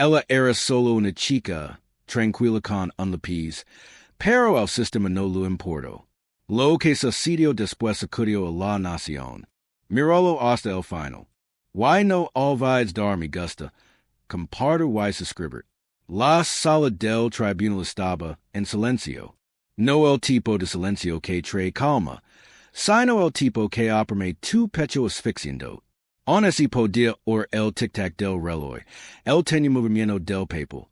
Ella era solo una chica, tranquila con un lápiz, pero el sistema no lo importó. Lo que sucedió después acudió a la nación. Mirólo hasta el final. Why no olvides dar mi gusta, comparto y suscribir. La sala del tribunal estaba en silencio. No el tipo de silencio que trae calma, sino el tipo que oprime tu pecho asfixiando. On ese podía or el tic-tac del reloj, el tenue movimiento del papel,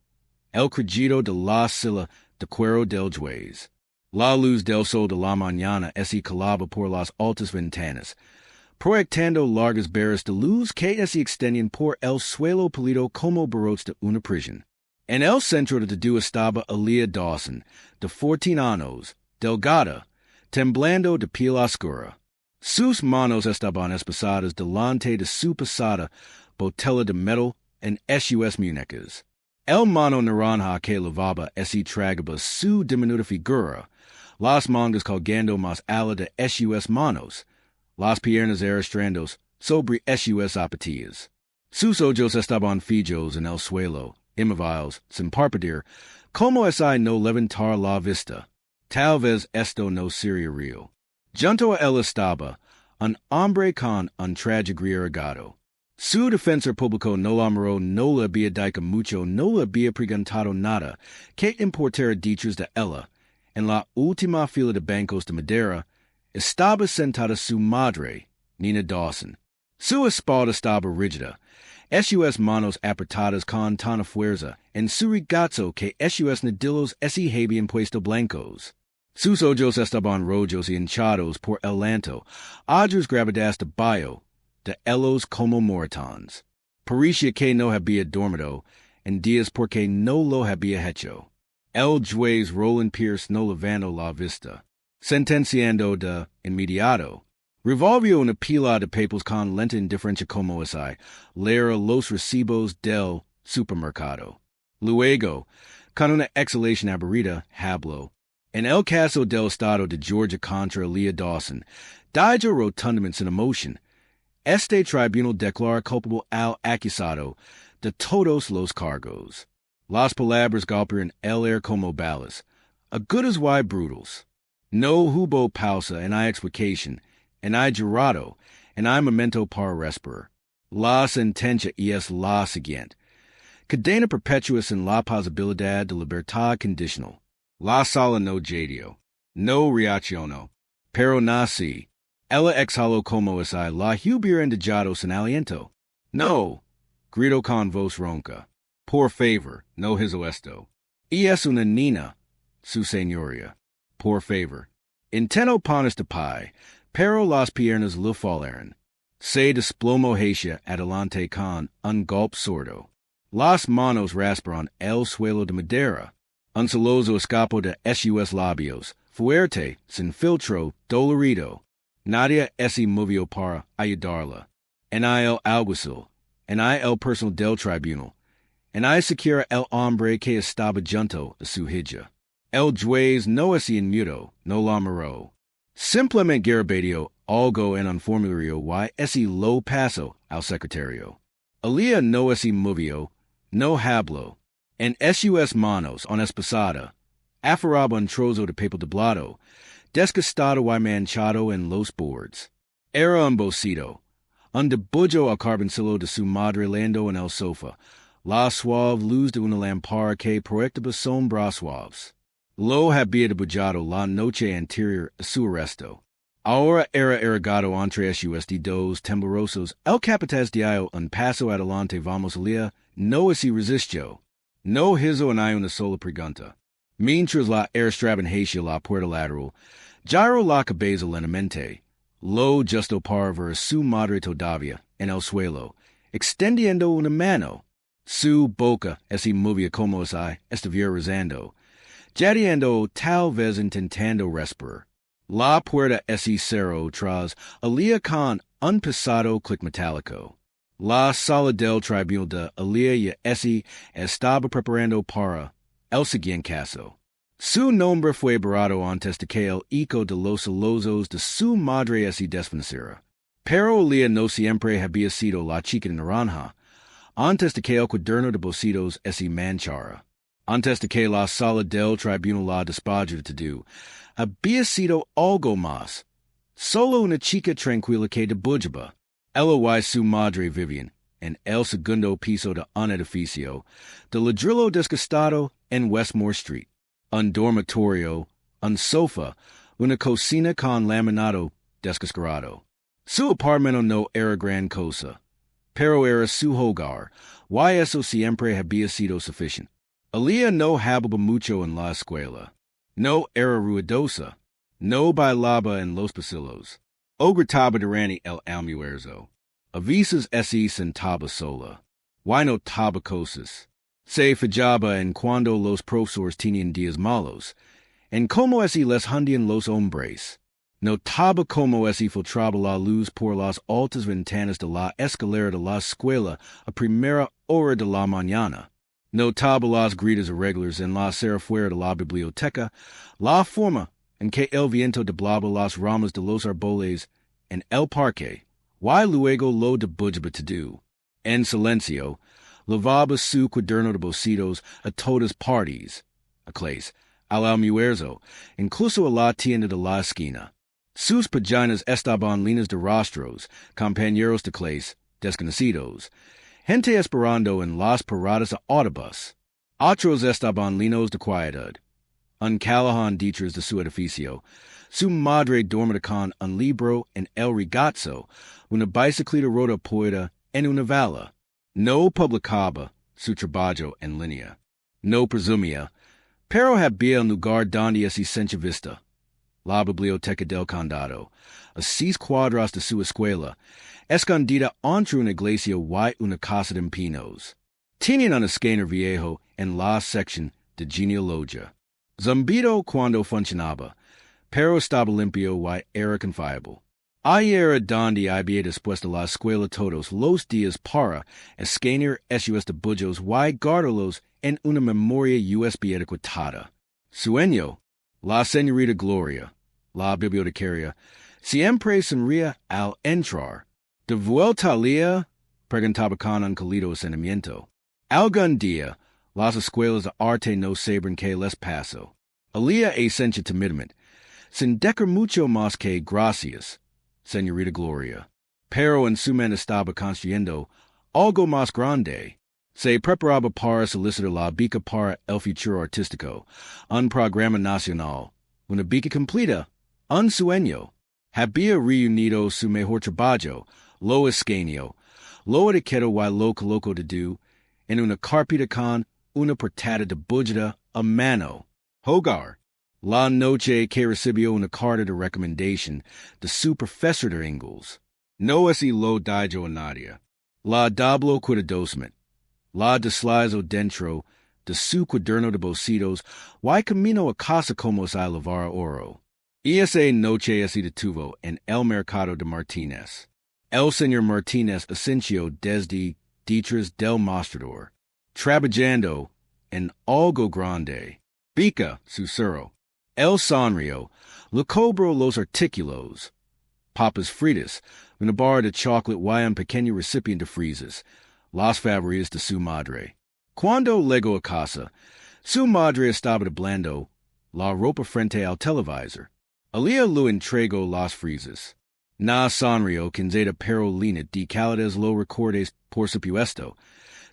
el crujido de la silla de cuero del juez. La luz del sol de la mañana ese calaba por las altas ventanas, proyectando largas barras de luz que se extendían por el suelo pulido como barrotes de una prisión. En el centro de todo estaba Elia Dawson, de 14 años, delgada, temblando de piel oscura. Sus manos estaban esposadas delante de su pesada botella de metal en sus muñecas. El mano naranja que lavaba ese tragaba su diminuta figura, las mangas colgando más ala de sus manos, las piernas arrastrando sobre sus zapatillas. Sus ojos estaban fijos en el suelo, inmóviles, sin parpadear, como si no levantar la vista. Tal vez esto no sería real. Junto a él estaba un hombre con un traje gris regado. Su defensor público no la miró, no le había dicho mucho, no le había preguntado nada que importara dichos de ella. En la última fila de bancos de madera estaba sentada su madre, Niña Dawson. Su espalda estaba rígida, sus manos apretadas con tanta fuerza, en su regazo que sus nudillos se habían puesto blancos. Sus ojos estaban rojos y hinchados por el llanto, ojos gravedades de bayo, de elos como moratons. Parecía que no había dormido en días porque no lo había hecho. El juez Roland Pierce no levantó la vista, sentenciando de inmediato. Revolvió una pila de papeles con lenta indiferencia como si leer los recibos del supermercado. Luego, con una exhalación aburrida, habló. En el caso del Estado de Georgia contra Elia Dawson, dijo rotundamente sin emoción, este tribunal declara culpable al acusado de todos los cargos. Las palabras golpearon el aire como balas, agudas y brutales. No hubo pausa en la explicación, en el jurado, en el momento para respirar. La sentencia es la siguiente. Cadena perpetua sin la posibilidad de libertad condicional. La sala no jadió, no reaccionó, pero nací. Ella exhaló como si la hubieran dejado sin aliento. No, gritó con voz ronca. Por favor, no hizo esto. Y es una niña, su señoría. Por favor. Intentó ponerse de pie, pero las piernas le fallaron. Se desplomó hacia adelante con un golpe sordo. Las manos rasparon el suelo de madera. Un celoso escapó de sus labios, fuerte, sin filtro, dolorido. Nadie se movió para ayudarla. En el alguacil, en el personal del tribunal, en siquiera el hombre que estaba junto a su hija. El juez no se inmutó, no la miró. Simplemente garabedió algo en un formulario y lo pasó al secretario. Elia no se movió, no habló. En sus manos, en esposada, aferraba un trozo de papel doblado, desgastado y manchado en los bordes. Era un bocito, un debullo al carboncillo de su madre lando en el sofá, la suave luz de una lámpara que proyectaba sombras suaves. Lo había debujado la noche anterior a su arresto. Ahora era erigado entre sus dedos temblorosos. El capataz dio un paso adelante. Vamos, Elia, no se resistió. No hizo en una sola pregunta. Mientras la arrastraban hacia la puerta lateral, giró la cabeza lentamente. Lo justo para ver su madre todavía en el suelo, extendiendo una mano. Su boca se movía como si estuviera rezando, jadeando, tal vez intentando respirar. La puerta se cerró tras Elia con un pesado clic metálico. La sala del tribunal de Elia se estaba preparando para el siguiente caso. Su nombre fue borrado antes de que el eco de los sollozos de su madre se desvaneciera. Pero Elia no siempre había sido la chica naranja. Antes de que el cuaderno de bocidos se manchara. Antes de que la sala del tribunal la despachara to do, había sido algo más. Solo una chica tranquila que debujaba. Ella y su madre vivían en el segundo piso de un edificio de ladrillo desgastado en Westmore Street. Un dormitorio, un sofá, una cocina con laminado descascarado. Su apartamento no era gran cosa, pero era su hogar, y eso siempre había sido suficiente. Ella no hablaba mucho en la escuela. No era ruidosa. No bailaba en los pasillos. O gritaba durante el almuerzo. A veces se sentaba sola. Y no taba cosas. Se fijaba en cuando los profesores tenían días malos. En cómo les hundían los hombres. Notaba cómo filtraba la luz por las altas ventanas de la escalera de la escuela a primera hora de la mañana. Notaba las gritas irregulares en la acera fuera de la biblioteca, la forma en que el viento doblaba las ramas de los árboles en el parque, y luego lo debujaba todo. En silencio, lavaba su cuaderno de bocidos a todas partes, a clase, al almuerzo, incluso a la tienda de la esquina. Sus páginas estaban llenas de rostros, compañeros de clase, desconocidos, gente esperando en las paradas de autobús. Otros estaban llenos de quietud. Un callejón detrás de su edificio. Su madre dormía con un libro en el regazo, una bicicleta rota puesta en una vala. No publicaba su trabajo en línea. No presumía, pero había un lugar donde se sentía vista. La biblioteca del condado, a 6 cuadras de su escuela, escondida entre una iglesia y una casa de pinos. Tenían un escáner viejo en la sección de genealogía. Zumbido cuando funcionaba, pero estaba limpio y era confiable. Ahí era donde había después de la escuela todos los días para escanear esos dibujos y guardarlos en una memoria USB adecuada. Sueño, la señorita Gloria, la bibliotecaria, siempre sonría al entrar. De vuelta al día, preguntaba con un cálido sentimiento. Algún día, las escuelas de arte no sabrán qué les pasó. Alía esencia timidamente, sin decir mucho más que gracias, señorita Gloria. Pero en su mente estaba construyendo algo más grande. Se preparaba para solicitar la beca para el futuro artístico, un programa nacional, una beca completa, un sueño. Había reunido su mejor trabajo, lo escaneó, lo etiquetó y lo colocó de do, en una carpeta con una portada de bújada a mano. Hogar. La noche que recibió una carta de recomendación de su profesor de inglés. No lo dijo a nadie. La dobló cuidadosamente. La deslizó dentro de su cuaderno de bocidos y camino a casa como si lavara oro. Y esa noche se detuvo en el mercado de Martínez. El señor Martínez ascendió desde detrás del mostrador, trabajando en algo grande. Beca, susurró. El sonrió, le cobró los artículos. Papas fritas, una barra de chocolate y un pequeño recipiente de fresas, las favoritas de su madre. Cuando llegó a casa, su madre estaba doblando la ropa frente al televisor. Alía le entregó las fresas. Na sonrió quinzeta perolina de calidez lo recordes por supuesto.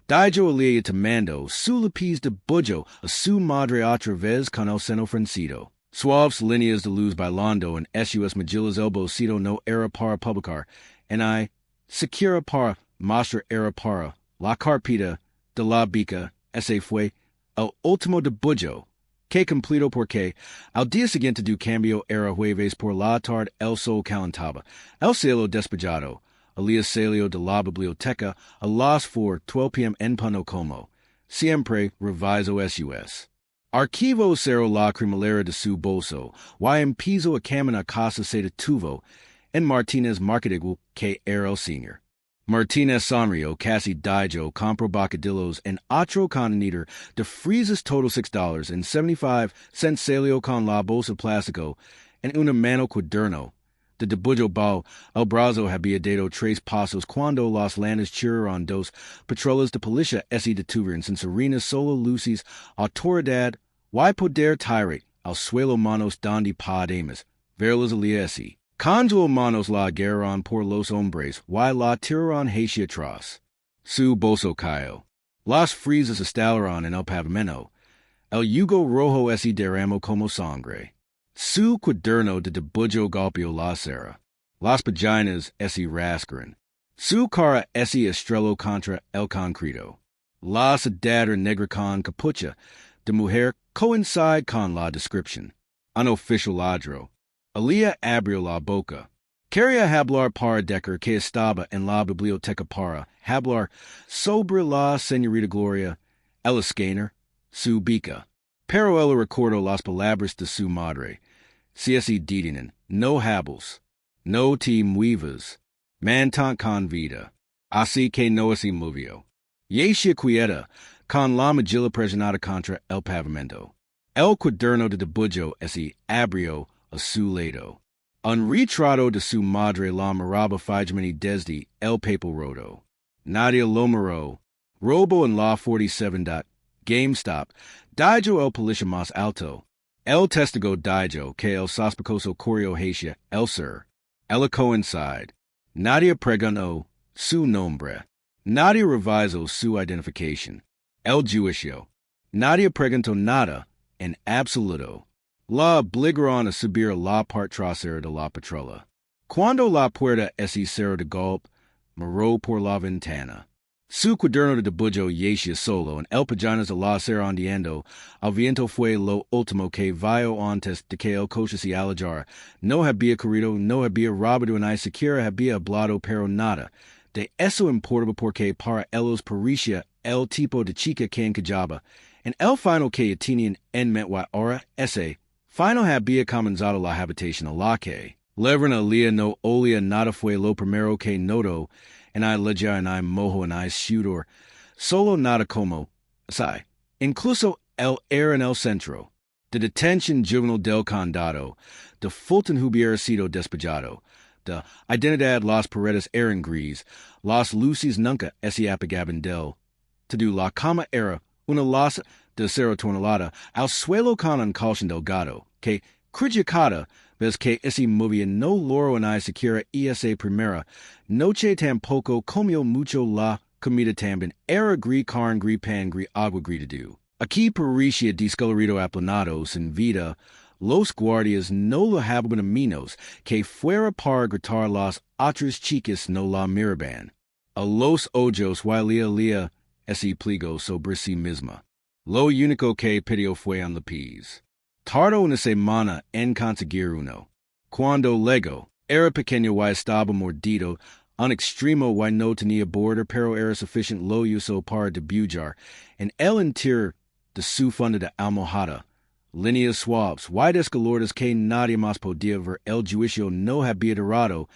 Dijo Alía tomando su lápiz de bullo a su madre otra vez con el seno fruncido. Suaves líneas de luz bailando en sus mejillas el bocito no era para publicar, en I, siquiera para mostrar era para la carpeta de la beca, ese fue el último dibujos, que completo porque al día siguiente du cambio era jueves por la tarde el sol calentaba, el cielo despejado, Alía salió de la biblioteca a las 4:12 p.m. en Panocomo, siempre reviso sus. Archivo cerró la cremallera de su bolso, y empezó a caminar a casa se detuvo en Martínez Marketing que era el senior. Martínez sonrió casi dijo compró bocadillos en otro contenedor de fresas total $6.75 salió con la bolsa plástico en una mano cuaderno, de debujo bao, el brazo había dado tres pasos cuando las landas chiraron dos patrolas de policía ese detuvieron sin serenas solo luces autoridad y poder tire al suelo manos donde podemos ver las alianzas. Conjugal manos la guerran por los hombres y la tiraron hacia atrás. Su bolso cayó. Las frisas estallaron en el pavimento. El yugo rojo ese derramó como sangre. Su cuaderno de debujo golpeó la acera. Las páginas ese rascaron. Su cara ese estrelló contra el concreto. La ciudad negra con capucha de mujer coincide con la descripción. Unofficial ladro. Alía abrió la boca. Quería hablar para Decker que estaba en la biblioteca para hablar sobre la señorita Gloria, el escáner, su bica. Pero él recordó las palabras de su madre. Si ese ditienen, no hables, no te muevas, mantan con vida. Así que no se movió. Yesia quieta, con la mejilla presionada contra el pavimento. El cuaderno de debujo ese abrió a su lado. Un retrato de su madre la miraba fijamente desde el papel roto. Nadia lo miró. Robo en la 47. GameStop. Dijo el policía más alto. El testigo dijo que el sospechoso corrió hacia el sur. Ella coincide. Nadia preguntó su nombre. Nadia revisó su identificación. El juicio. Nadia preguntó nada en absoluto. La obligaron a subir la parte trasera de la patrola. Cuando la puerta ese cerró de golpe, miró por la ventana. Su cuaderno de debujo yacía solo en el pajanas de la acera ondeando. El viento fue lo último que vio antes de que el coche se alejara. No había corrido, no había robado ni siquiera había hablado, pero nada. De eso importaba porque para ellos parecía el tipo de chica que encajaba. En el final que tenían en mente ahora ese final había comenzado la habitación a la que Leverna Lea no olía nada fue lo primero que notó, en I leja en I mojo en I sudor, solo nada como, sai, incluso el era en el centro, de detención juvenil del condado, de Fulton hubiera sido despejado, de identidad las paredes eran gris, las luces nunca se apagaban del, to do la cama era una losa de acero tornalada al suelo con un colchón delgado, que crujicada ves que ese movía no loro en I siquiera esa primera noche tampoco comió mucho la comida también era gris carne gris pan gris agua gris de do. Aquí parecía discolorido aplanado sin vida. Los guardias no lo habían menos que fuera para gritar las otras chicas no la miraban. A los ojos lía ese pliego sobre sí misma. Lo único que pidió fue un lápiz. Tardó una semana en conseguir uno. Cuando luego era pequeño y estaba mordido, un extremo y no tenía border, pero era suficiente lo uso para debujar en el interior de su funda de almohada. Líneas suaves, y descoloridas que nadie más podía ver. El juicio no había durado,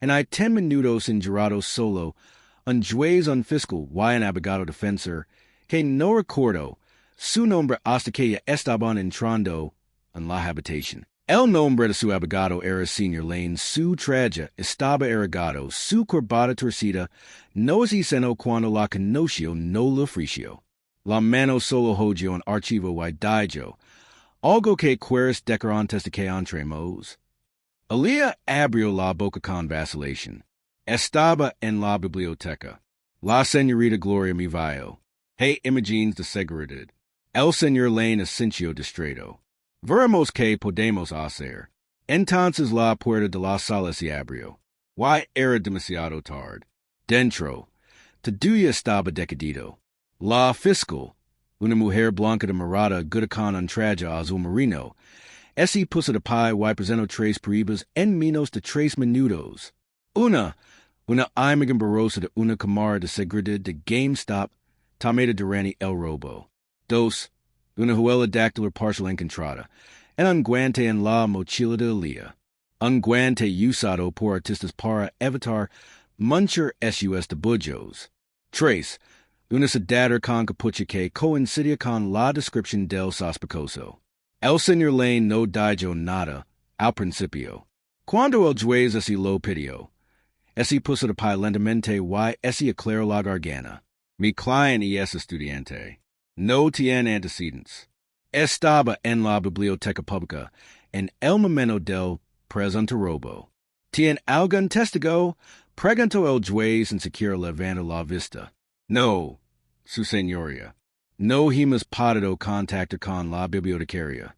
en hay 10 minutos en jurado solo. Un juez, un fiscal y un abogado defensor, que no recordó su nombre hasta que ya estaban entrando en la habitación. El nombre de su abogado era Señor Lane, su traje estaba erigado, su corbata torcida, no se cenó cuando la conoció, no la ofreció. La mano solo hoyo un archivo y dijo, algo que quieres decir antes de que entremos. Alía abrió la boca con vacilación. Estaba en la biblioteca. La señorita Gloria me vio. Hey, imágenes de seguridad. El señor Lane asintió distraído. Veremos que podemos hacer. Entonces la puerta de la sala se abrió. Y era demasiado tarde. Dentro, todo estaba decadido. La fiscal, una mujer blanca de mirada aguda con un traje azul marino, ese puso de pie y presentó 3 peribas en menos de 3 minutos. Una imagen borrosa de una cámara de seguridad de GameStop, Tomada Durani el Robo. 2. Una juela dactylar partial encontrada, en un guante en la mochila de Alía. Un guante usado por artistas para evitar manchar sus dibujos. 3. Una sudadera con capucha que coincidia con la descripción del sospechoso. El señor Lane no dijo nada al principio. Cuando el juez esi lo pidió, esi puso de pie lentamente y esi aclaró la garganta. Mi client y es estudiante. No tiene antecedentes. Estaba en la biblioteca pública en el momento del presente robo. ¿Tiene algún testigo? Preguntó el juez en secure levanta la vista. No, su señoría. No hemos podido contactar con la bibliotecaria.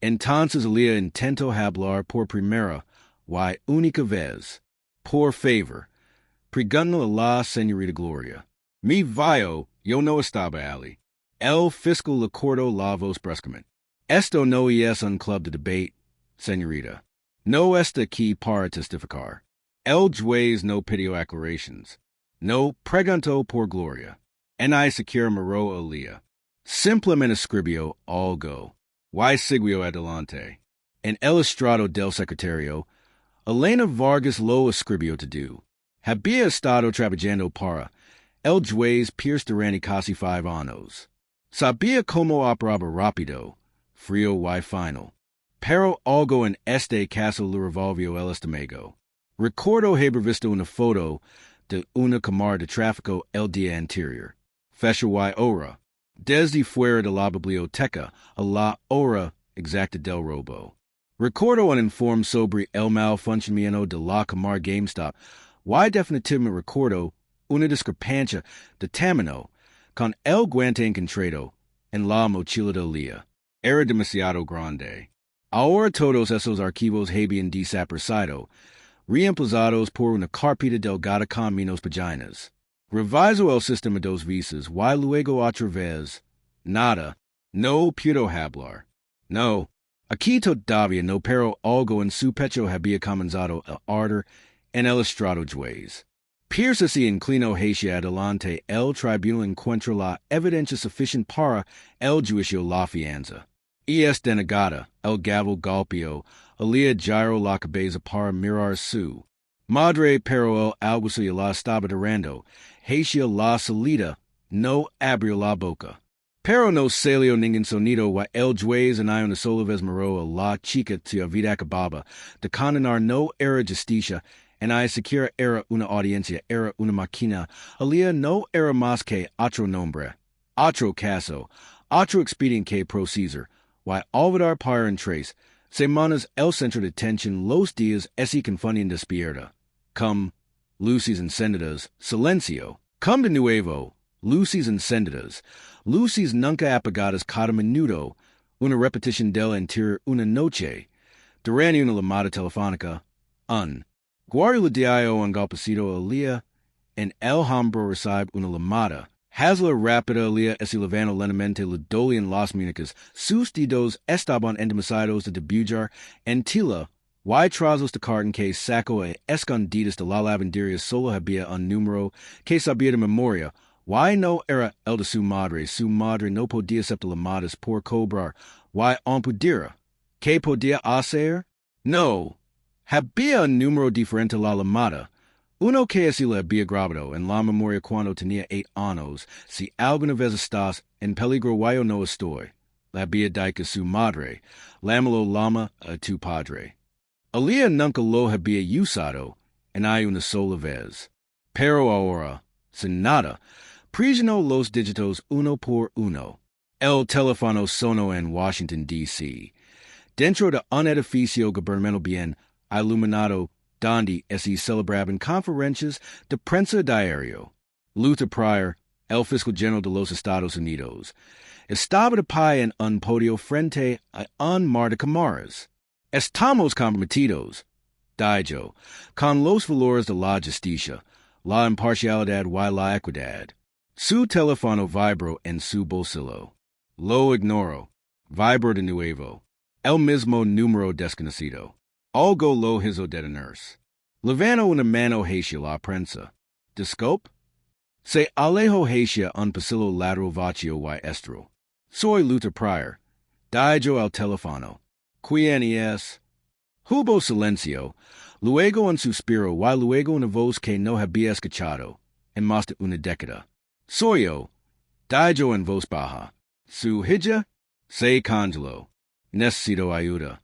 Entonces Elia intentó hablar por primera y única vez. Por favor, pregunta a la señorita Gloria. Mi vio, yo no estaba allí. El fiscal le cortó la voz bruscamente. Esto no es un club de debate, señorita. No está aquí para testificar. El juez no pidió aclarations. No preguntó por Gloria. En I secure miró a Elia. Simplemente escribió algo. Y siguió adelante. En el estrado del secretario, Elena Vargas lo escribió to do. Había estado trabajando para el juez Pierce durante casi 5 años. Sabía cómo operaba rápido, frío y final. Pero algo en este caso le revolvió el estómago. Recuerdo haber visto una foto de una cámara de tráfico el día anterior. Fecha y hora. Desde fuera de la biblioteca a la hora exacta del robo. Recuerdo un informe sobre el malfuncionamiento de la cámara GameStop y definitivamente recuerdo una discrepancia de tamaño con el guante encontrado en la mochila de Elia. Era demasiado grande. Ahora todos esos archivos habían desaparecido, reemplazados por una carpeta delgada con menos páginas. Reviso el sistema dos veces y luego otra vez. Nada. No puedo hablar. No. Aquí todavía no, pero algo en su pecho había comenzado a arder en el estrado juez. Pierce se inclinó hacia adelante. El tribunal encuentra la evidencia suficiente para el juicio la fianza. Y es denegada. El gavel golpeó. Elia giró la cabeza para mirar su madre, pero el alguacil la estaba durando. Hacia la salida. No abrió la boca. Pero no salió ningún sonido y el juez en una sola vez miró a la chica que había acabado de condenar. No era justicia. En I siquiera era una audiencia, era una máquina. Elia no era más que otro nombre, otro caso, otro expediente pro César. Y olvidar para en 3 semanas el centro de atención los días ese confunden despierta. Come, luces encendidas, silencio. Come de nuevo, luces encendidas, luces nunca apagadas cada minuto, una repetición del anterior una noche. Durante una llamada telefónica, Guardia le dio un golpecito a Elia en el hombro. Recibe una llamada. Hazla rápida. Elia se levantó lentamente. Le dolían las muñecas. Sus dedos estaban endemasiados de debujar en tila. Y tras los de carton que sacó a escondidas de la lavandería solo había un número que sabía de memoria. Y no era el de su madre. Su madre no podía aceptar llamadas por cobrar. Y on pudiera. ¿Qué podía hacer? No. Había un número diferente a la llamada. Uno que se le había grabado en la memoria cuando tenía 8 años. Si alguna vez estás en peligro yo no estoy. Le había dicho su madre. Lámalo llama a tu padre. Elia nunca lo había usado en una sola vez. Pero ahora, sin nada, presionó los dígitos uno por uno. El teléfono sonó en Washington, D.C. Dentro de un edificio gubernamental bien iluminado, donde se celebraban conferencias de prensa diario. Luther Pryor, el fiscal general de los Estados Unidos, estaba de pie en un podio frente a un mar de cámaras. Estamos comprometidos, dijo, con los valores de la justicia, la imparcialidad y la equidad. Su teléfono vibró en su bolsillo. Lo ignoró. Vibró de nuevo. El mismo número desconocido. Algo lo hizo detenerse. Levantó una mano hacia la prensa. Disculpe. Se alejó hacia un pasillo lateral vacío y estro. Soy Luther Pryor. Dijo al teléfono. ¿Quién es? Hubo silencio. Luego un suspiro y luego una voz que no había escuchado en más de una década. Soy yo. Dijo en voz baja. ¿Su hija? Se congeló. Necesito ayuda.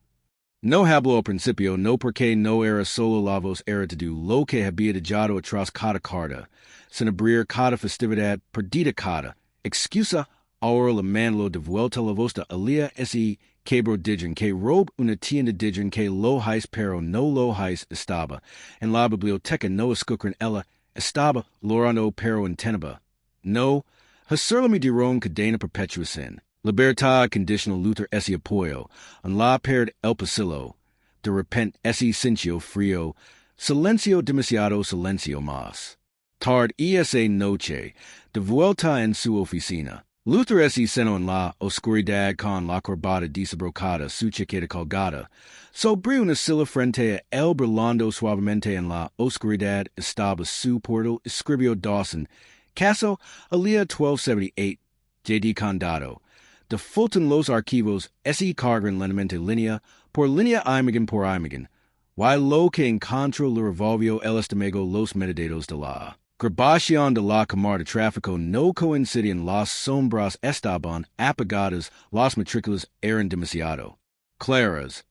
No hablo al principio, no porque no era solo lavos era to do, lo que había dejado atrás cada carta, sin abrir cada festividad perdida cada, excusa ahora la manlo de vuelta la vosta alia esi quebro digen, que rob una tienda digen, que lo hais pero no lo hais estaba, en la biblioteca no escucren ella, estaba lorando pero en teneba. No, hacerlami dirón cadena perpetua sin. Libertad conditional luter esse apoyo, en la perd el pasillo, de repente esse cincio frio, silencio demasiado silencio más. Tard esa noche, de vuelta en su oficina. Luther esse seno en la oscuridad con la corbata disabrocada, su chaqueta colgada. Sobre una silla frente a él brillando suavemente en la oscuridad estaba su portal, escribió Dawson. Caso Alia 1278, J.D. Condado. De Fulton los archivos S.E. Cargren lenamente línea por imagen, y lo que encontró le revolvió el estómago los metadatos de la grabación de la cámara de tráfico no coincidían, las sombras estaban apagadas, las matrículas eran demasiado claras.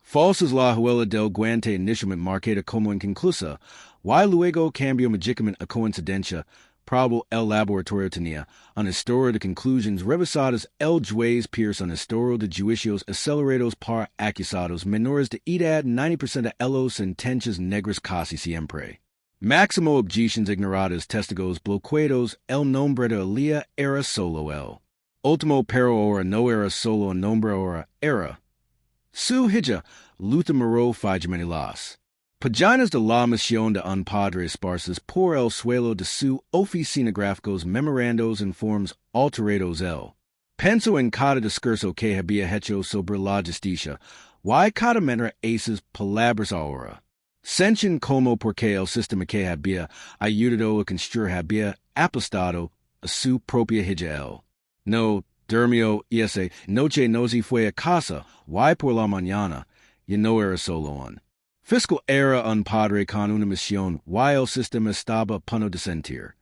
Falsas la huella del guante inicialmente marcada como inconclusa, y luego cambió mágicamente a coincidencia. Probable el laboratorio tenía una historia de conclusions revisadas el juez Pierce una historia de juicios acelerados para acusados menores de edad 90% de los sentencias negras casi siempre. Máximo objeciones ignoradas testigos bloqueados el nombre de Elia era solo él. Último pero ahora no era solo el nombre ahora era. Su hija, Luther Moreau Fijamani las Paginas de la misión de un padre esparsas por el suelo de su oficina gráficos memorandos en forms alterados el. Penso en cada discurso que había hecho sobre la justicia, y cada manera esas palabras ahora. Senchin como porque el sistema que había ayudado a construir había aplastado a su propia hija él. No, durmió esa noche no se fue a casa, y por la mañana, ya no era solo un. Fiscal era un padre con una misión, y el sistema estaba a punto de sentir.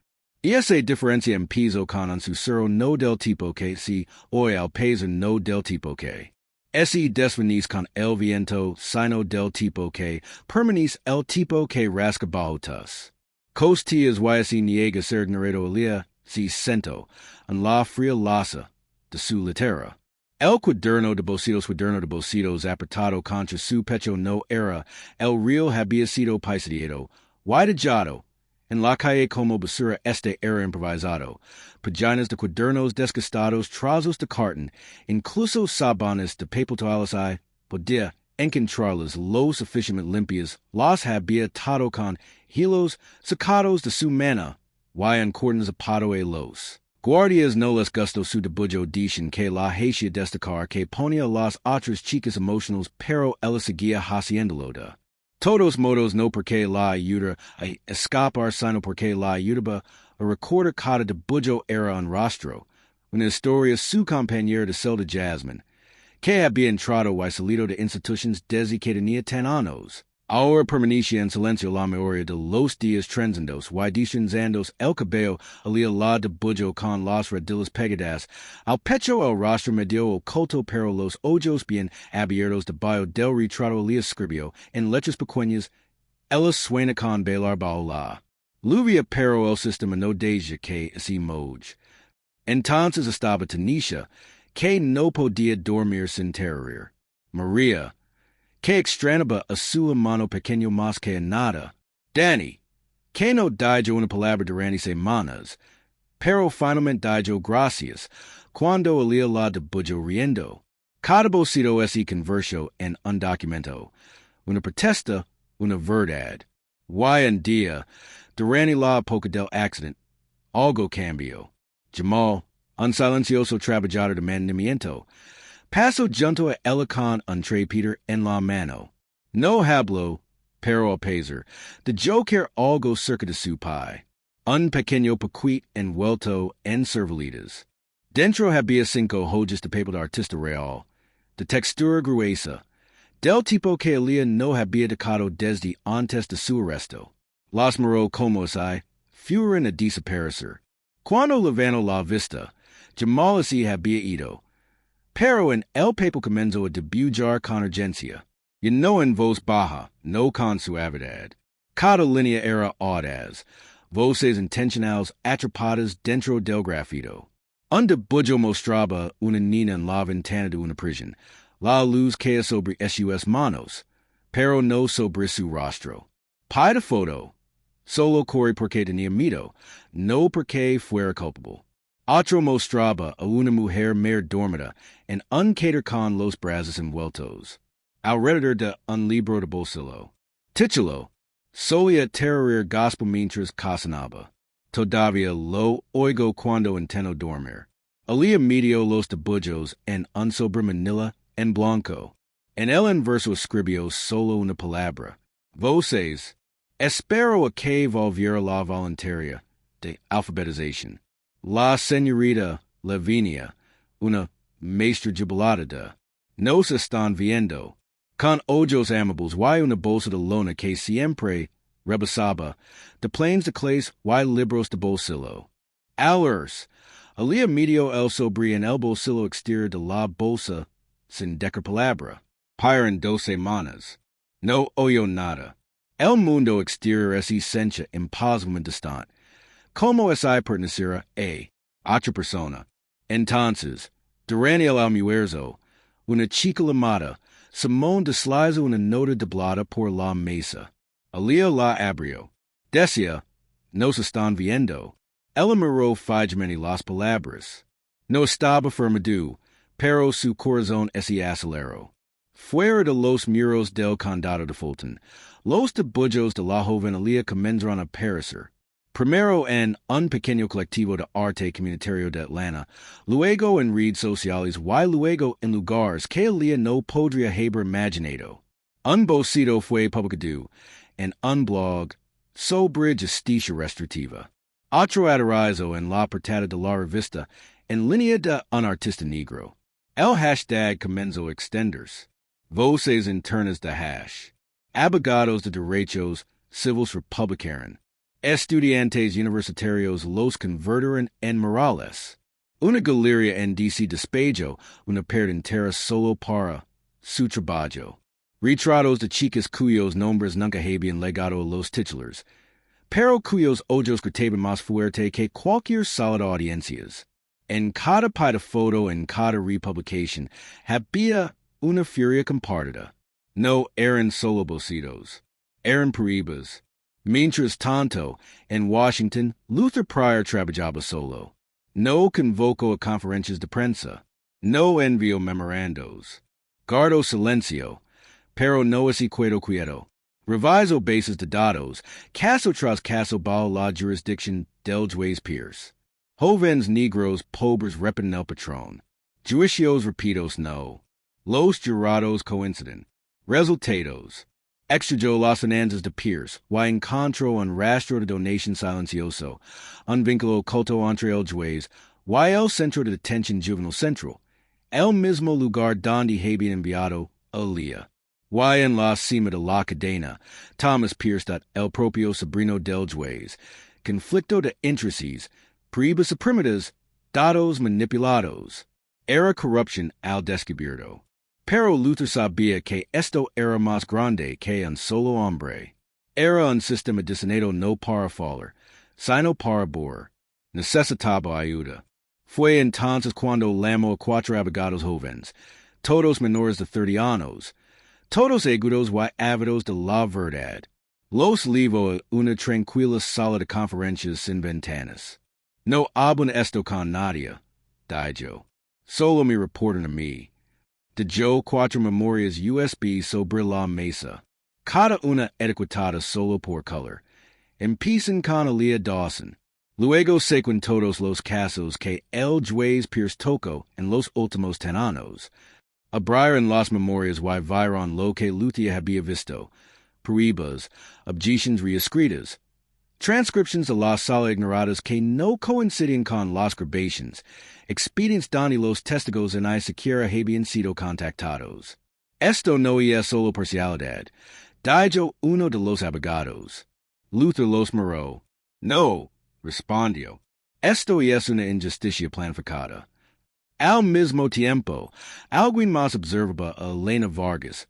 Esa diferencia empezó con un susurro no del tipo que si hoy el peso no del tipo que. Ese desvenís con el viento, sino del tipo que permanece el tipo que rasca bajotas. Costillas y así niega ser ignorado elia, si sento, en la fría lasa de su litera. El cuaderno de bocidos apretado contra su pecho no era, el río había sido pisoteado, dejado, en la calle como basura era improvisado, paginas de cuadernos desgastados, trazos de cartón, incluso sabanas de papel toallas podía encontrarlas lo suficientemente limpias, las había atado con hilos sacados de su mano, y en cordones apado a los. Guardias no les gustó su debullo dicen que la hacía destacar que ponía las otras chicas emocionales pero ella seguía haciéndolo de todos modos no porque la ayuda a escapar sino porque la ayudaba a recordar cada debullo era un rostro, una historia su compañera de celda Jasmine, que había entrado y salido de instituciones desde que tenía 10 años. Ahora permanecía en silencio la memoria de los días trenzendos y descenzandos el cabello alía la de bullo con las rodillas pegadas, al pecho el rostro medio oculto pero los ojos bien abiertos debajo del retrato alía escribió en letras pequeñas, ella suena con bailar bajo la lluvia pero el sistema no deja que así moj. Entonces estaba Tanisha, que no podía dormir sin terror. María, que extrañaba a su hermano pequeño más que a nada. Danny, que no dijo una palabra durante semanas, pero finalmente dijo gracias, cuando alía la de bullo riendo. Cada bocito ese converso en un documento, una protesta, una verdad. Y un día, durante la época del accidente, algo cambió. Jamal, un silencioso trabajador de mantenimiento, pasó junto a él con un Peter en la mano. No habló, pero al pesar, de joker algo cerca de su pai. Un pequeño paquete envuelto en servilitas. Dentro había 5 hojas de papel de artista real, de textura gruesa, del tipo que Elia no había dejado desde antes de su arresto. Las miró como si fueran a desaparecer. Cuando levantó la vista, Jamal así había ido. Pero en el papel comenzó a debutar con urgencia. Y no en voz baja, no con suavidad. Cada línea era audaz, voces intencionales atrapadas dentro del grafito. Under bullo mostraba una niña en la ventana de una prisión. La luz caía sobre sus manos, pero no sobre su rostro. Pai de foto, solo corre porque tenía miedo, no porque fuera culpable. Otro mostraba a una mujer mer dormida en un cater con los brazos envueltos. Alrededor de un libro de bolsillo. Título: Solía terrorir gospel mientras cocinaba. Todavía lo oigo cuando intento dormir. Alía medio los dibujos en un sobre manila en blanco. En el verso escribió solo una palabra. Voces. Espero a que volviera la voluntaria de alfabetización. La señorita Lavinia, una maestra jubilada de. Nos están viendo. Con ojos amables, y una bolsa de lona que siempre rebasaba, de planes de clase y libros de bolsillo. Alers, alía medio el sobre en el bolsillo exterior de la bolsa sin decir palabra. Piran 2 semanas. No oyó nada. El mundo exterior es esencia imposible distante. Como es I perteneciera a otra persona. Entonces, durante el almuerzo, una chica llamada Simón desliza una nota doblada por la mesa. Alía la abrió. Decía, nos están viendo. Ella miró fijamente las palabras. No estaba firmado, pero su corazón se aceleró. Fuera de los muros del condado de Fulton, los dibujos de la joven Alía comenzaron a aparecer. Primero en un pequeño colectivo de arte comunitario de Atlanta, luego en redes sociales y luego en lugares que Alía no podría haber imaginado. Un bocito fue publicado en un blog sobre justicia restrictiva. Otro aterrizó en la portada de la revista en línea de un artista negro. El hashtag comenzó a extenderse. Voces internas de hash. Abogados de derechos civiles republicanos. Estudiantes universitarios los convertiron en morales. Una galería en DC despejó una pérdida entera solo para su trabajo. Retratos de chicas cuyos nombres nunca habían llegado a los titulares, pero cuyos ojos gritaban más fuerte que cualquier sala de audiencias. En cada pie de foto, en cada republicación, había una furia compartida. No eran solo bocitos, eran peribas. Mientras tanto, en Washington, Luther Pryor trabajaba solo. No convocó a conferencias de prensa. No envió memorandos. Guardó silencio, pero no es quedo quieto. Revisó bases de datos, caso tras caso bajo la jurisdicción del juez Pierce. Jóvenes negros pobres repen el patrón. Juicios repetidos no. Los jurados coinciden. Resultados. Extrayó las finanzas de Pierce, y encontró un rastro de donación silencioso, un vínculo oculto entre el juez y el centro de detención juvenil central, el mismo lugar donde habían enviado a Alía. Y en la cima de la cadena, Thomas Pierce, el propio sobrino del juez, conflicto de intereses, peribas suprimidas, datos manipulados. Era corrupción al descubierto. Pero Luther sabía que esto era más grande que un solo hombre. Era un sistema diseñado no para fallar, sino para bor. Necesitaba ayuda. Fue entonces cuando llamó a 4 abogados jóvenes, todos menores de 30 años, todos agudos y ávidos de la verdad. Los llevó a una tranquila sala de conferencias sin ventanas. No hablan esto con nadie, dijo. Solo me reportan a mí. Dejó 4 memorias USB sobre la mesa, cada una etiquetada solo por color. Empiezan con Alía Dawson. Luego seguen todos los casos que el juez Pierce tocó en los últimos 10 años. Abrieron las memorias y vieron lo que Luther había visto. Peribas, objeciones reescritas. Transcriptions de la sala ignoradas que no coinciden con las grabaciones, expedientes donde los testigos ni siquiera habían sido contactados. Esto no es solo parcialidad, dijo uno de los abogados. Luther los miró. No, respondió. Esto es una injusticia planificada. Al mismo tiempo, alguien más observaba a Elena Vargas,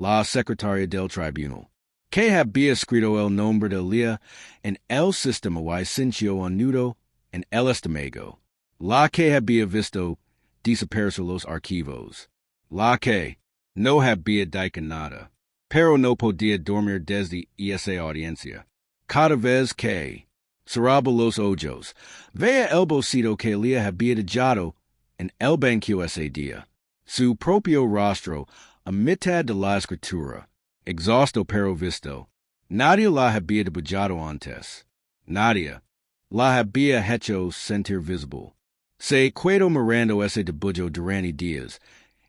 la secretaria del tribunal, que había escrito el nombre del día en el sistema y sintió un nudo en el estómago, la que había visto desaparecer los archivos, la que no había dicho nada, pero no podía dormir desde esa audiencia. Cada vez que cerraba los ojos, veía el bocito que le había dejado en el banquillo ese día, su propio rostro a mitad de la escritura, exhausto pero visto. Nadie la había dibujado antes. Nadie la había hecho sentir visible. Se quedó mirando ese dibujo durante días,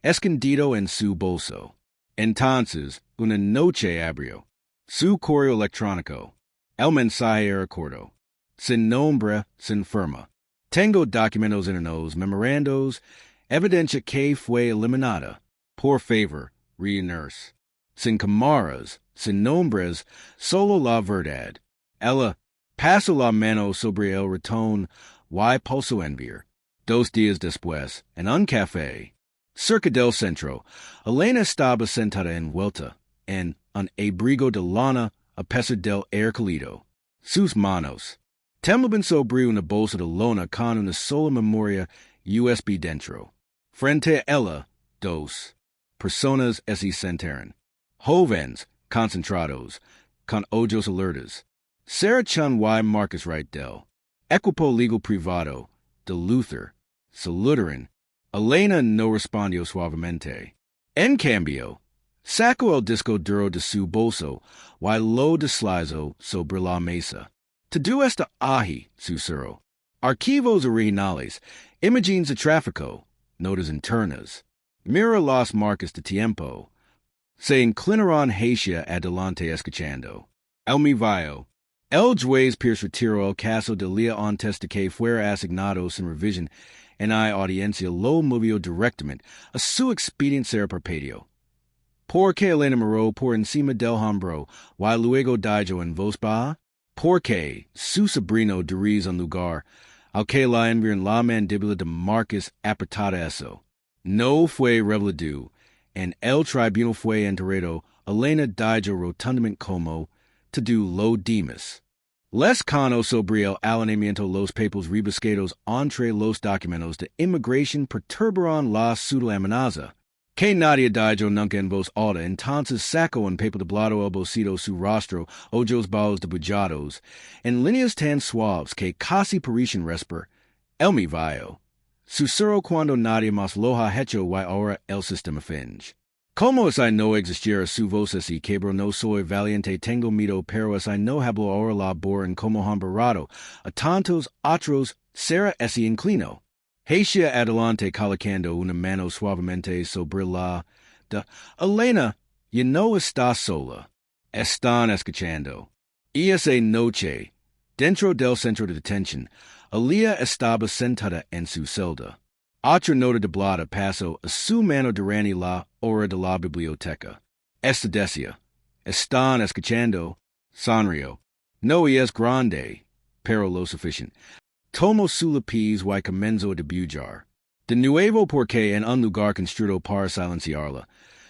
escondido en su bolso. Entonces, una noche abrió su correo electrónico. El mensaje era corto, sin nombre, sin firma. Tengo documentos internos, memorandos, evidencia que fue eliminada. Por favor, reunirse. Sin cámaras, sin nombres, solo la verdad. Ella pasó la mano sobre el ratón y pulsó enviar. 2 días después, en un café, cerca del centro, Elena estaba sentada envuelta en un abrigo de lana a pesar del air cálido. Sus manos temblaban sobre una bolsa de lona con una sola memoria USB dentro. Frente a ella, 2 personas se sentaron. Jóvenes, concentrados, con ojos alertas. Sarah Chun y Marcus Wright del equipo legal privado de Luther saludaron. Elena no respondió suavemente. En cambio, sacó el disco duro de su bolso y lo deslizó sobre la mesa. Todo está ahí, susurró. Archivos originales, imágenes de tráfico, notas internas. Mira las marcas de tiempo. Se inclinaron hacia adelante escuchando. El mío. El juez retiró el caso del día antes de que fuera asignado sin revisión en la audiencia, lo movió directamente a su expediente perpetuo. Porque Elena miró por encima del hombro y luego dijo en voz baja, porque su sobrino dirige un lugar al que la enviaron la mandíbula de Marcus apretada eso. No fue revelado. En el tribunal fue enterrado. Elena dijo rotundamente como todo lo demás. Les cono sobre el alineamiento los papeles rebuscados entre los documentos de inmigración perturbaron la pseudo amenaza. Que nadie dijo nunca en voz alta, entonces sacó un papel doblado el bocito su rostro, ojos bajos debullados, en líneas tan suaves que casi parecían respirar. El mío. Susurró cuando nadie más lo ha hecho y ahora el sistema finge. Como si no existiera su voz así, quebro no soy valiente, tengo miedo, pero si no hablo ahora la en como hamburrado, a tantos otros será ese inclino. Hacia adelante colocando una mano suavemente sobre la de Elena, ya no está sola. Están escuchando. Y esa noche, dentro del centro de detención, Elia estaba sentada en su celda. Otra nota doblada pasó a su mano durante la hora de la biblioteca. Esta decía, están escuchando, sonrió. No es grande, pero lo suficiente. Tomó su lápiz y comenzó a dibujar. De nuevo porque en un lugar construido para silenciarla,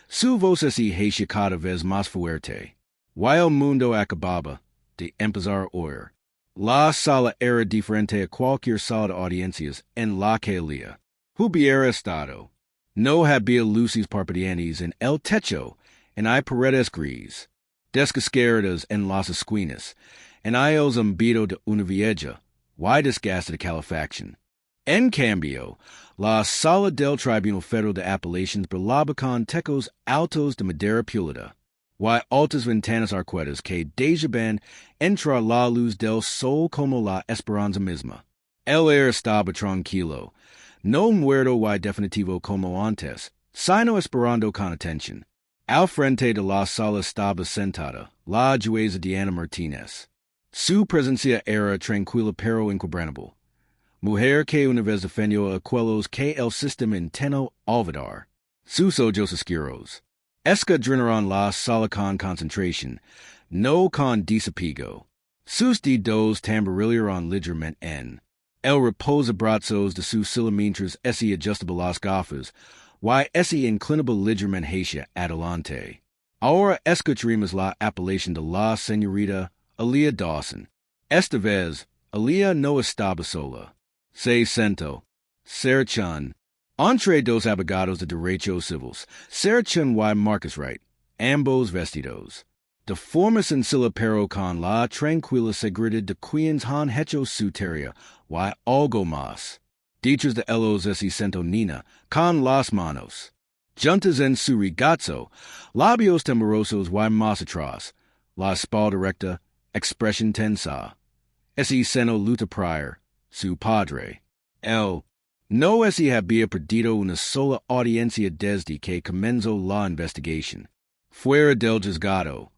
su voz se hacía cada vez más fuerte. Y el mundo acababa de empezar a oír. La sala era diferente a cualquier sala de audiencias en la que Elia hubiera estado. No había luces parpadeantes en el techo, en hay paredes gris, descascaradas en las esquinas, en hay el zumbido de una vieja, y desgaste de calefacción. En cambio, la sala del Tribunal Federal de Apelaciones brillaba con tecos altos de madera pulida, y altas ventanas arcuadas que dejaban entrar la luz del sol como la esperanza misma. El aire estaba tranquilo, no muerto y definitivo como antes, sino esperando con atención. Al frente de la sala estaba sentada la jueza Diana Martínez. Su presencia era tranquila pero inquebrantable. Mujer que una vez defendió a aquellos que el sistema intentó olvidar. Sus ojos oscuros escudriñaron la sala con concentración, no con desapego. Sus dedos tamborilearon ligeramente en el reposabrazos de su silla mientras ese ajustaba las gafas, y ese inclinaba ligeramente hacia adelante. Ahora escucharemos la apelación de la señorita Aaliyah Dawson. Esta vez, Aaliyah no estaba sola. Se sentó. Sarah Chun. Entre dos abogados de derechos civiles, Sarah Chun y Marcus Wright, ambos vestidos de forma sencilla pero con la tranquila seguridad de quienes han hecho su tarea y algo más. Dichos de ellos se sentó niña, con las manos juntas en su regazo, labios temblorosos y más atrás, la espalda recta, expresión tensa. Ese seno luta prior, su padre. Él no había perdido una sola audiencia desde que comenzó la investigación. Fuera del juzgado,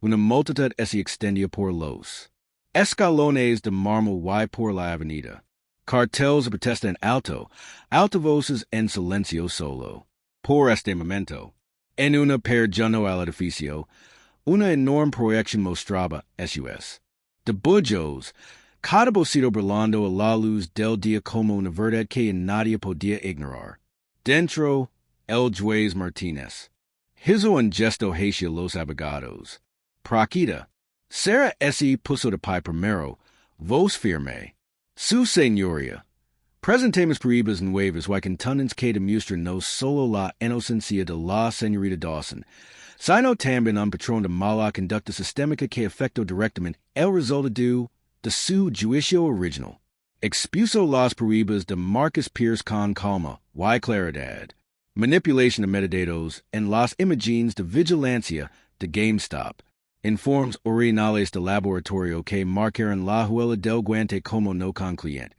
una multitud se extendía por los escalones de mármol y por la avenida. Carteles de protesta en alto, altavoces en silencio solo. Por este momento, en una perjano al edificio, una enorme proyección mostraba juez. De bullos, cada bocito brillando a la luz del día como una verdad que nadie podía ignorar. Dentro, el juez Martínez. Hizo un gesto hacia los abogados. Praquita. Sarah S. puso de pie primero, voz firme. Su señoría. Presentemos pruebas nuevas y contundentes que demuestran no solo la inocencia de la señorita Dawson, sino también un patrón de mala conducta sistémica que afectó directamente el resultado de su juicio original. Expuso las pruebas de Marcus Pierce con calma y claridad. Manipulación de metadatos en las imágenes de vigilancia de GameStop. Informes originales de laboratorio que marcaron la huella del guante como no concluyente.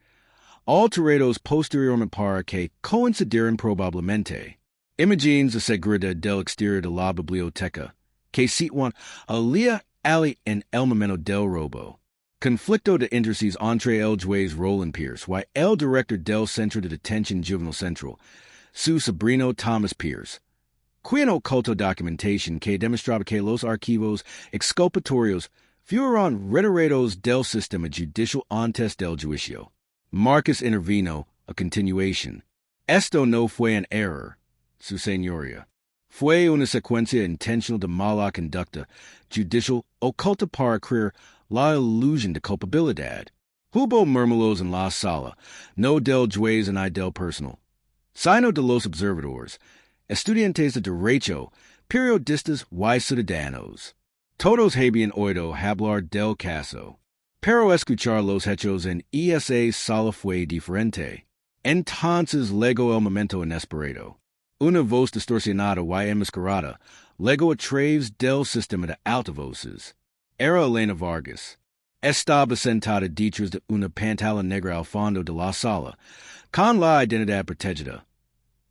Alterados posteriormente para que coincidieran probablemente. Imágenes de seguridad del exterior de la biblioteca, que sitúan a Aaliyah Ali en el momento del robo. Conflicto de intereses entre el juez Roland Pierce y el director del Centro de Detención Juvenil Central, su sobrino Thomas Pierce. Quien ocultó documentación que demostraba que los archivos exculpatorios fueron retirados del sistema judicial antes del juicio. Marcus intervino a continuación. Esto no fue un error, su señoría. Fue una secuencia intencional de mala conducta judicial oculta para crear la ilusión de culpabilidad. Hubo murmullos en la sala, no del juez ni del personal, sino de los observadores, estudiantes de derecho, periodistas y ciudadanos. Todos habían oído hablar del caso, pero escuchar los hechos en esa sala fue diferente. Entonces llegó el momento inesperado. Una voz distorsionada y enmascarada llegó a través del sistema de altavoces. Era Elena Vargas. Estaba sentada detrás de una pantalla negra al fondo de la sala, con la identidad protegida.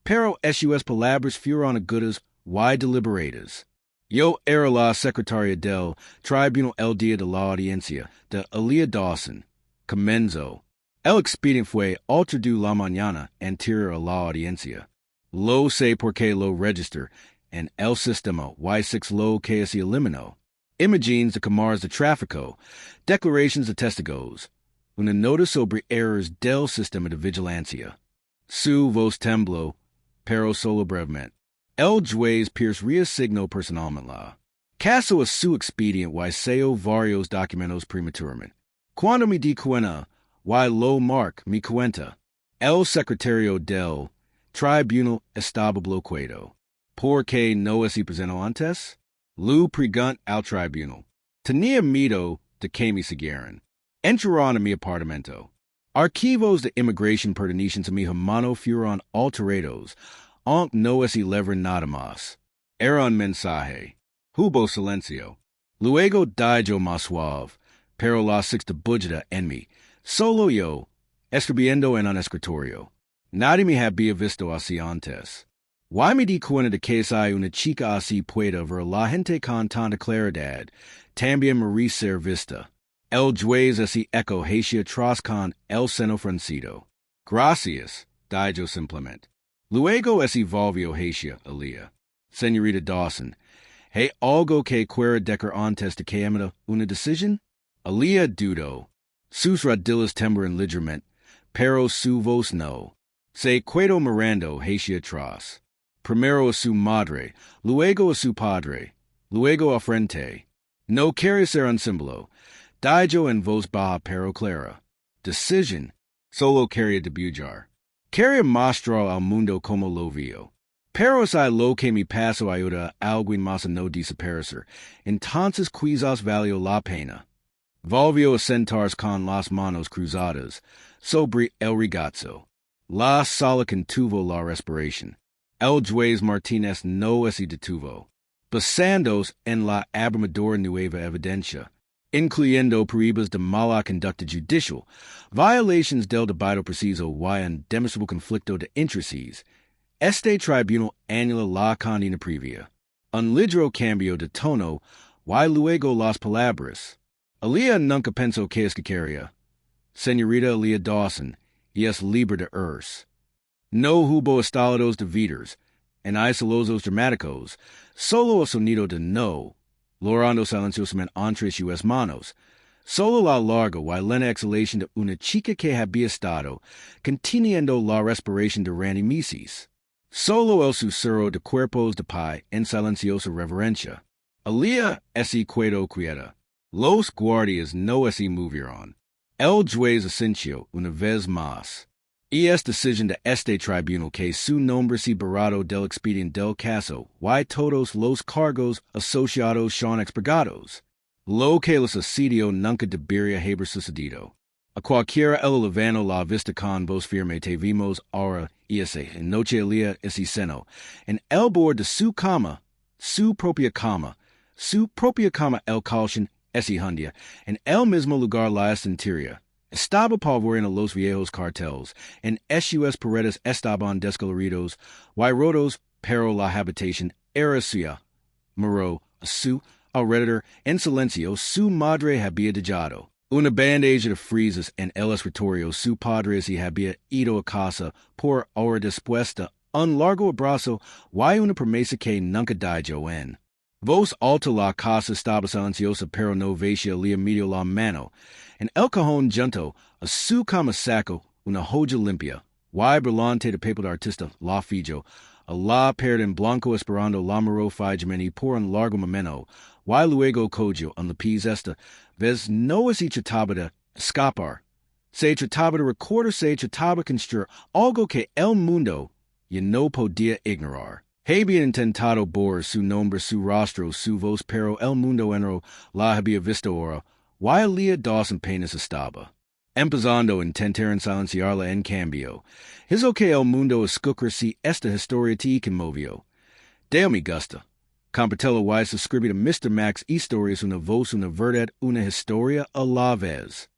Pero sus palabras fueron agudas y deliberadas. Yo era la secretaria del tribunal el día de la audiencia de Aaliyah Dawson. Comenzó. El expediente fue alterado la mañana anterior a la audiencia. Lo sé porque lo registré en el sistema Y6 lo que se eliminó. Imágenes de cámaras de tráfico, declaraciones de testigos, una nota sobre errores del sistema de vigilancia. Su voz tembló, pero solo brevemente. El juez Pierce reasignó personalmente la caso a su expediente y selló varios documentos prematuramente. Cuando me di cuenta, y lo marc mi cuenta, el secretario del tribunal estaba bloqueado. ¿Por qué no se presentó antes? Lu preguntó al tribunal. Tenía miedo de que me siguieran. Entraron a mi apartamento. Archivos de inmigración pertenecientes a mi hermano fueron alterados, aunque no se lever nada más. Era un mensaje. Hubo silencio. Luego dijo más suave, pero la sexta búsqueda en mí. Solo yo, escribiendo en un escritorio. Nadie me había visto así antes. Y me di cuenta de que si una chica así puede ver la gente con tanta claridad, también merece ser vista. El juez así eco hacia atrás con el seno fruncido. Gracias, dijo simplemente. Luego se volvió hacia Aaliyah. Señorita Dawson, ¿hay algo que quiera decir antes de que emita una decisión? Aaliyah dudó. Sus rodillas temblaron ligeramente, pero su voz no. Se quedó mirando hacia atrás. Primero a su madre, luego a su padre. luego al frente. No quiere ser un símbolo. Dijo en voz baja pero clara. Decision. Solo quería debutar. Quería mostrar al mundo como lo vio. Pero si lo que mi paso ayuda a alguien más a no desaparecer, entonces quizás valió la pena. Volvió a sentarse con las manos cruzadas sobre el regazo. La sala contuvo la respiración. El juez Martínez no se detuvo, basándose en la abrumadora nueva evidencia, incluyendo pruebas de mala conducta judicial, violations del debido proceso y un demostrable conflicto de intereses. Este tribunal anula la condena previa. Un ligero cambio de tono y luego las palabras. Alía nunca pensó que es que quería. Señorita Alía Dawson, y es libre de ers. No hubo estados de vidas, en isolazos dramáticos, solo el sonido de no, logrando silenciosamente entre sus manos. Solo la larga y lenta exhalación de una chica que había estado conteniendo la respiración durante meses. Solo el susurro de cuerpos de pie en silenciosa reverencia. Alía ese cuedo quieta. Los guardias no se movieron. El juez asintió una vez más. Y es decisión de este tribunal que su nombre se borrado del expediente del caso y todos los cargos asociados son expurgados. Lo que les sucedió nunca debería haber sucedido. A cualquiera elevando la vista con voz firme te vimos ahora y ese en noche alía ese seno, en el borde de su propia cama el calchin ese hundia, en el mismo lugar la estantería. Estaba pavoriendo los viejos carteles, en esos paredes estaban descoloridos, y rotos, pero la habitación era suya. Miró a su alrededor en silencio, su madre había dejado una bandeja de frisas en el escritorio, su padre se había ido a casa por hora después de un largo abrazo y una promesa que nunca dijo en voz alta. La casa estaba silenciosa pero no veía le medio la mano. En el cajón junto a su cama saco una joya limpia, y brillante de papel de artista la fijo, a la perda en blanco esperando la miró fijamente por un largo momento, y luego cogió un lápiz. Esta vez no se trataba de escapar, se trataba de recordar, se trataba de construir algo que el mundo ya no podía ignorar. Había intentado borrar su nombre, su rostro, su voz, pero el mundo entero la había visto ahora. Y Alía Dawson apenas estaba empezando a intentar silenciarla. En cambio, hizo que el mundo escuchara si esta historia te conmovió. Deo me gusta. Compartelo y suscribir a Mr. Max Historias, una voz, una verdad, una historia a la vez.